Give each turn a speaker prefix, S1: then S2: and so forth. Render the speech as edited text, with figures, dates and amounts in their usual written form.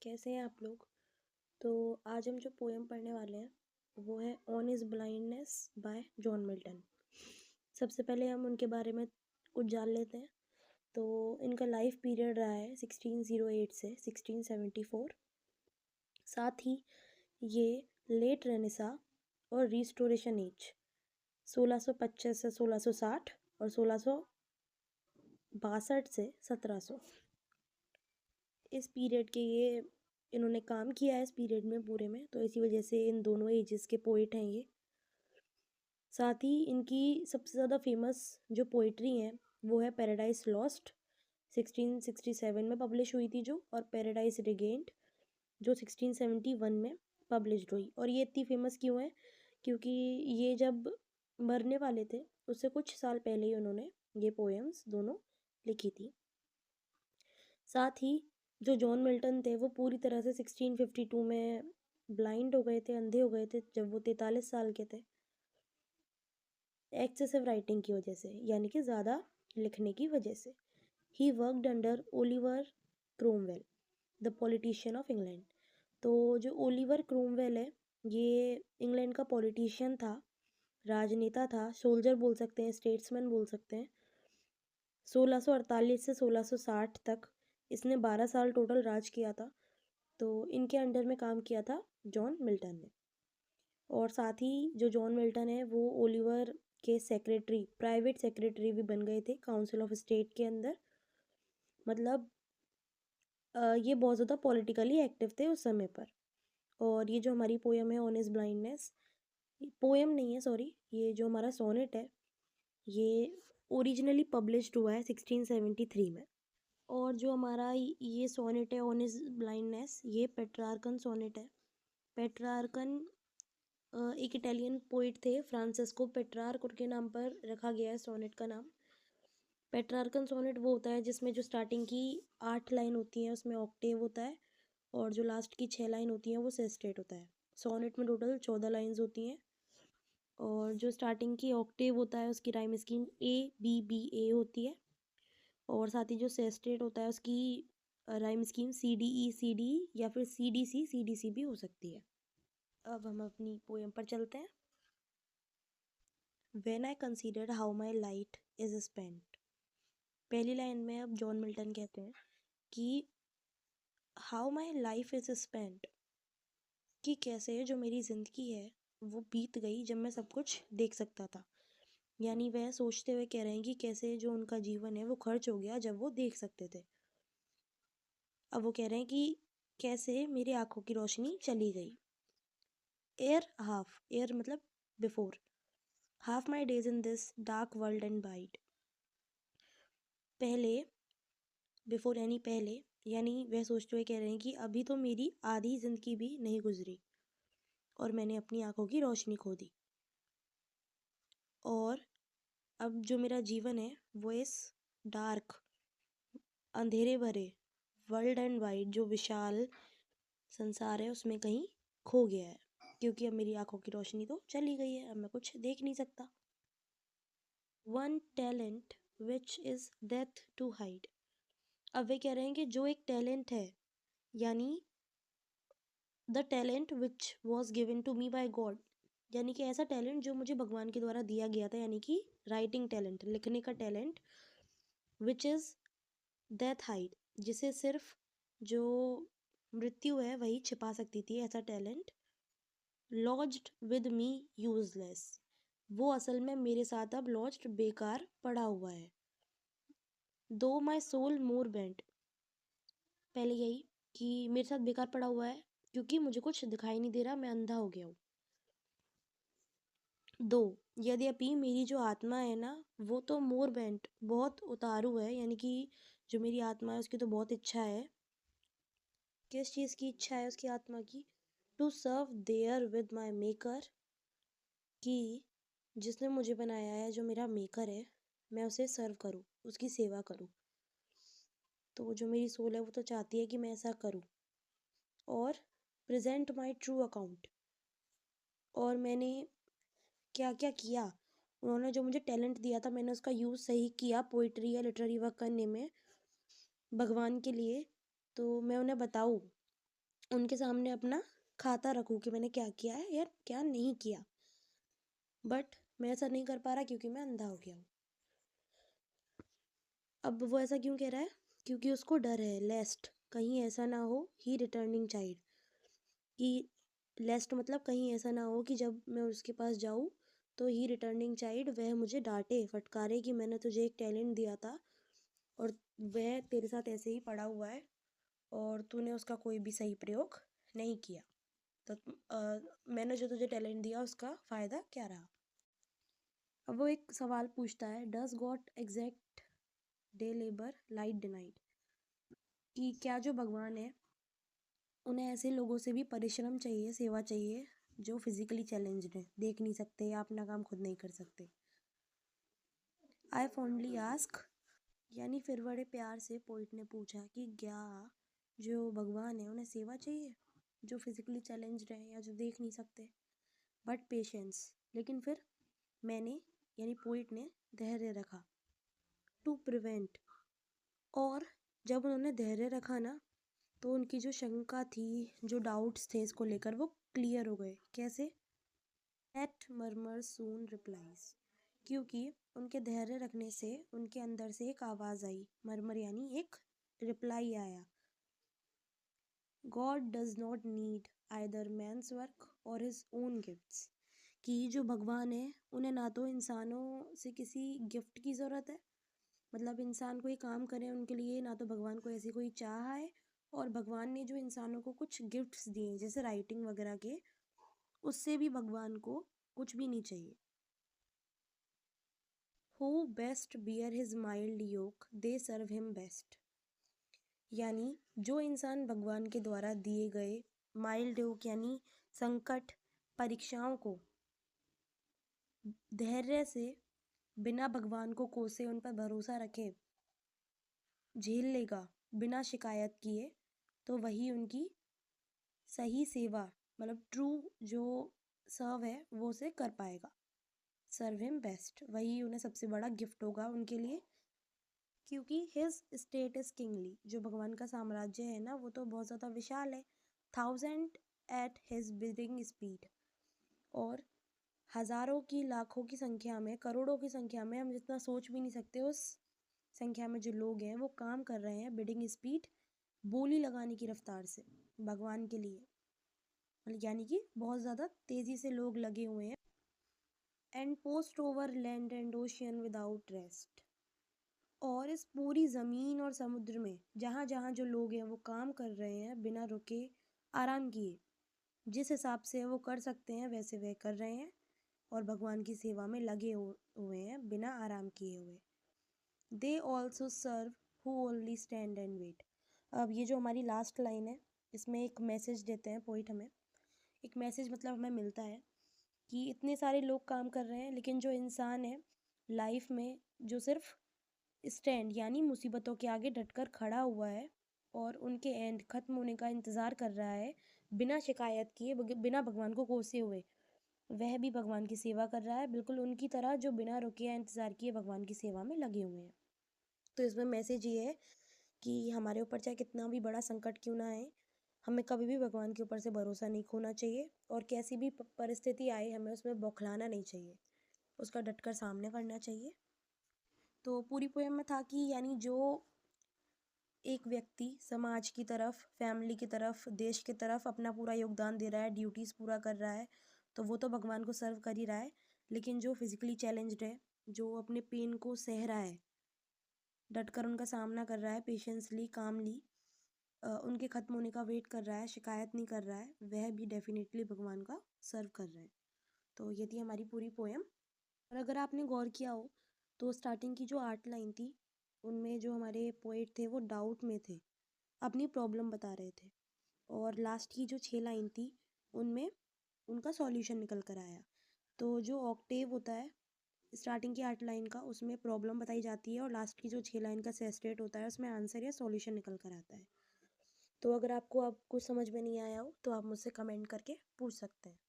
S1: कैसे हैं आप लोग। तो आज हम जो पोएम पढ़ने वाले हैं वो है on is blindness bye John Milton. सबसे पहले हम उनके बारे में कुछ जान लेते हैं। तो इनका लाइफ पीरियड रहा है 1608 से 1674। साथ ही ये लेट रेनेसा और रिस्टोरेशन एज 1625 से 1660 और 1662 से 1700 इस पीरियड के ये इन्होंने काम किया है इस पीरियड में पूरे में, तो इसी वजह से इन दोनों एजेस के पोइट हैं ये। साथ ही इनकी सबसे ज़्यादा फेमस जो पोइट्री है वो है पैराडाइज लॉस्ट 1667 में पब्लिश हुई थी जो, और पैराडाइज रिगेन्ड जो 1671 में पब्लिश्ड हुई। और ये इतनी फेमस क्यों है, क्योंकि ये जब मरने वाले थे उससे कुछ साल पहले ही उन्होंने ये पोएम्स दोनों लिखी थी। साथ ही जो जॉन मिल्टन थे वो पूरी तरह से 1652 में ब्लाइंड हो गए थे, अंधे हो गए थे जब वो 43 साल के थे, एक्सेसिव राइटिंग की वजह से, यानी कि ज़्यादा लिखने की वजह से। He worked under Oliver Cromwell the politician of England. तो जो ओलिवर क्रोमवेल है ये इंग्लैंड का पॉलिटिशियन था, राजनेता था, सोल्जर बोल सकते हैं, स्टेट्समैन बोल सकते हैं। 1648 से 1660 तक इसने 12 साल टोटल राज किया था। तो इनके अंडर में काम किया था जॉन मिल्टन ने। और साथ ही जो जॉन मिल्टन है वो ओलिवर के सेक्रेटरी, प्राइवेट सेक्रेटरी भी बन गए थे काउंसिल ऑफ स्टेट के अंदर। मतलब ये बहुत ज़्यादा पॉलिटिकली एक्टिव थे उस समय पर। और ये जो हमारी पोएम है ऑन इज ब्लाइंडनेस, पोएम नहीं है सॉरी, ये जो हमारा सोनेट है ये ओरिजिनली पब्लिश्ड हुआ है 1673 में। और जो हमारा ये सोनेट है ऑन इज ब्लाइंडनेस ये पेट्रार्कन सोनेट है। पेट्रार्कन एक इटालियन पोइट थे, फ्रांसिस्को पेट्रार्क उनके नाम पर रखा गया है सोनेट का नाम। पेट्रार्कन सोनेट वो होता है जिसमें जो स्टार्टिंग की 8 लाइन होती हैं उसमें ऑक्टेव होता है, और जो लास्ट की 6 लाइन होती हैं वो सेस्टेट होता है। सोनेट में टोटल 14 लाइन्स होती हैं, और जो स्टार्टिंग की ऑक्टेव होता है उसकी rhyme scheme A B B A होती है, और साथ ही जो सेस्टेट होता है उसकी rhyme scheme C D E या फिर C D C भी हो सकती है। अब हम अपनी पोएम पर चलते हैं। When I considered how my light is spent, पहली लाइन में अब जॉन मिल्टन कहते हैं कि how my life is spent, कि कैसे जो मेरी ज़िंदगी है वो बीत गई जब मैं सब कुछ देख सकता था। यानी वह सोचते हुए कह रहे हैं कि कैसे जो उनका जीवन है वो खर्च हो गया जब वो देख सकते थे। अब वो कह रहे हैं कि कैसे मेरी आंखों की रोशनी चली गई। एयर मतलब before, half my days in this dark world and wide. पहले, बिफोर यानी पहले, यानी वह सोचते हुए कह रहे हैं कि अभी तो मेरी आधी ज़िंदगी भी नहीं गुजरी और मैंने अपनी आंखों की रोशनी खो दी। और अब जो मेरा जीवन है वो इस डार्क, अंधेरे भरे वर्ल्ड एंड वाइड, जो विशाल संसार है उसमें कहीं खो गया है, क्योंकि अब मेरी आंखों की रोशनी तो चली गई है, अब मैं कुछ देख नहीं सकता। One talent which is death to hide. अब वे कह रहे हैं कि जो एक टैलेंट है, यानी the talent which was given to me by God, यानी कि ऐसा टैलेंट जो मुझे भगवान के द्वारा दिया गया था, यानी कि राइटिंग टैलेंट, लिखने का talent, which is death hide, जिसे सिर्फ जो मृत्यु है वही छिपा सकती थी, ऐसा talent. Lodged with me useless, वो असल में मेरे साथ अब लॉज्ड, बेकार पड़ा हुआ है। दो माई सोल मोर बेंट, पहले यही कि मेरे साथ बेकार पड़ा हुआ है क्योंकि मुझे कुछ दिखाई नहीं दे रहा, मैं अंधा हो गया हूँ। दो, यद्यपि मेरी जो आत्मा है ना वो तो मोर बेंट, बहुत उतारू है, यानी कि जो मेरी आत्मा है उसकी तो बहुत इच्छा है। किस चीज़ की इच्छा है उसकी आत्मा की? To serve therewith my maker, कि जिसने मुझे बनाया है, जो मेरा मेकर है, मैं उसे सर्व करूँ, उसकी सेवा करूँ। तो जो मेरी सोल है वो तो चाहती है कि मैं ऐसा करूँ। और प्रेजेंट माई ट्रू अकाउंट, और मैंने क्या क्या किया, उन्होंने जो मुझे टैलेंट दिया था मैंने उसका यूज़ सही किया पोइट्री या लिटरेरी वर्क करने में भगवान के लिए, तो मैं उन्हें बताऊँ उनके सामने अपना खाता रखूँ कि मैंने क्या किया है या क्या नहीं किया। बट मैं ऐसा नहीं कर पा रहा क्योंकि मैं अंधा हो गया हूँ। अब वो ऐसा क्यों कह रहा है? क्योंकि उसको डर है लेस्ट कहीं ऐसा ना हो ही रिटर्निंग चाइल्ड, कि लेस्ट मतलब कहीं ऐसा ना हो कि जब मैं उसके पास जाऊँ तो ही रिटर्निंग चाइल्ड वह मुझे डांटे फटकारे कि मैंने तुझे एक टैलेंट दिया था और वह तेरे साथ ऐसे ही पड़ा हुआ है और तूने उसका कोई भी सही प्रयोग नहीं किया। तो मैंने जो तुझे टैलेंट दिया उसका फ़ायदा क्या रहा? अब वो एक सवाल पूछता है, does God exact day labour light deny it, कि क्या जो भगवान है उन्हें ऐसे लोगों से भी परिश्रम चाहिए, सेवा चाहिए जो फिजिकली चैलेंज्ड है, देख नहीं सकते या अपना काम खुद नहीं कर सकते। आई फॉन्डली आस्क, यानी फिर बड़े प्यार से पोइट ने पूछा कि क्या जो भगवान है उन्हें सेवा चाहिए जो फिजिकली चैलेंज्ड है या जो देख नहीं सकते। बट पेशेंस, लेकिन फिर मैंने यानी पोइट ने धैर्य रखा, टू प्रिवेंट। और जब उन्होंने धैर्य रखा ना तो उनकी जो शंका थी, जो डाउट्स थे इसको लेकर, वो क्लियर हो गए। कैसे? एट मर्मर सून रिप्लाइज, क्योंकि उनके धैर्य रखने से उनके अंदर से एक आवाज़ आई, मर्मर यानी एक रिप्लाई आया। God does not need either man's work और हिज ओन गिफ्ट्स, कि जो भगवान है उन्हें ना तो इंसानों से किसी गिफ्ट की ज़रूरत है, मतलब इंसान कोई काम करे उनके लिए, ना तो भगवान को ऐसी कोई चाह है। और भगवान ने जो इंसानों को कुछ गिफ्ट्स दिए जैसे राइटिंग वगैरह के, उससे भी भगवान को कुछ भी नहीं चाहिए। Who best bear his mild yoke they serve him best, यानी जो इंसान भगवान के द्वारा दिए गए माइल्ड योक यानी संकट, परीक्षाओं को धैर्य से बिना भगवान को कोसे उन पर भरोसा रखे झेल लेगा बिना शिकायत किए, तो वही उनकी सही सेवा, मतलब ट्रू जो सर्व है वो उसे कर पाएगा। सर्व हिम बेस्ट, वही उन्हें सबसे बड़ा गिफ्ट होगा उनके लिए, क्योंकि हिज स्टेट इज किंगली, जो भगवान का साम्राज्य है ना वो तो बहुत ज़्यादा विशाल है। 1000 एट हिज बिडिंग स्पीड, और हज़ारों की, लाखों की संख्या में, करोड़ों की संख्या में, हम जितना सोच भी नहीं सकते उस संख्या में जो लोग हैं वो काम कर रहे हैं बिडिंग स्पीड, बोली लगाने की रफ्तार से भगवान के लिए, मतलब यानी कि बहुत ज़्यादा तेज़ी से लोग लगे हुए हैं। And post over land and ocean without rest, और इस पूरी ज़मीन और समुद्र में जहाँ जहाँ जो लोग हैं वो काम कर रहे हैं बिना रुके, आराम किए, जिस हिसाब से वो कर सकते हैं वैसे वह कर रहे हैं और भगवान की सेवा में लगे हुए हैं बिना आराम किए हुए। They also serve who only stand and wait. अब ये जो हमारी लास्ट लाइन है इसमें एक मैसेज देते हैं पोइट हमें, एक मैसेज मतलब हमें मिलता है कि इतने सारे लोग काम कर रहे हैं लेकिन जो इंसान है लाइफ में जो सिर्फ स्टैंड यानी मुसीबतों के आगे डटकर खड़ा हुआ है और उनके एंड खत्म होने का इंतज़ार कर रहा है बिना शिकायत किए, बिना भगवान को कोसे हुए, वह भी भगवान की सेवा कर रहा है बिल्कुल उनकी तरह, जो बिना रुके या इंतज़ार किए भगवान की सेवा में लगे हुए हैं। तो इसमें मैसेज ये है कि हमारे ऊपर चाहे कितना भी बड़ा संकट क्यों ना आए, हमें कभी भी भगवान के ऊपर से भरोसा नहीं खोना चाहिए, और कैसी भी परिस्थिति आए हमें उसमें बौखलाना नहीं चाहिए, उसका डटकर सामना करना चाहिए। तो पूरी पोएम में था कि यानी जो एक व्यक्ति समाज की तरफ, फैमिली की तरफ, देश की तरफ अपना पूरा योगदान दे रहा है, ड्यूटीज़ पूरा कर रहा है, तो वो तो भगवान को सर्व कर ही रहा है। लेकिन जो फिजिकली चैलेंज्ड है, जो अपने पेन को सह रहा है, डटकर उनका सामना कर रहा है पेशेंसली, कामली, उनके ख़त्म होने का वेट कर रहा है, शिकायत नहीं कर रहा है, वह भी डेफिनेटली भगवान का सर्व कर रहा है। तो ये थी हमारी पूरी पोएम। और अगर आपने गौर किया हो तो स्टार्टिंग की जो 8 लाइन थी उनमें जो हमारे पोएट थे वो डाउट में थे, अपनी प्रॉब्लम बता रहे थे, और लास्ट की जो 6 लाइन थी उनमें उनका सॉल्यूशन निकल कर आया। तो जो ऑक्टेव होता है स्टार्टिंग की 8 लाइन का, उसमें प्रॉब्लम बताई जाती है, और लास्ट की जो 6 लाइन का सेस्टेट होता है उसमें आंसर या सॉल्यूशन निकल कर आता है। तो अगर आपको अब कुछ समझ में नहीं आया हो तो आप मुझसे कमेंट करके पूछ सकते हैं।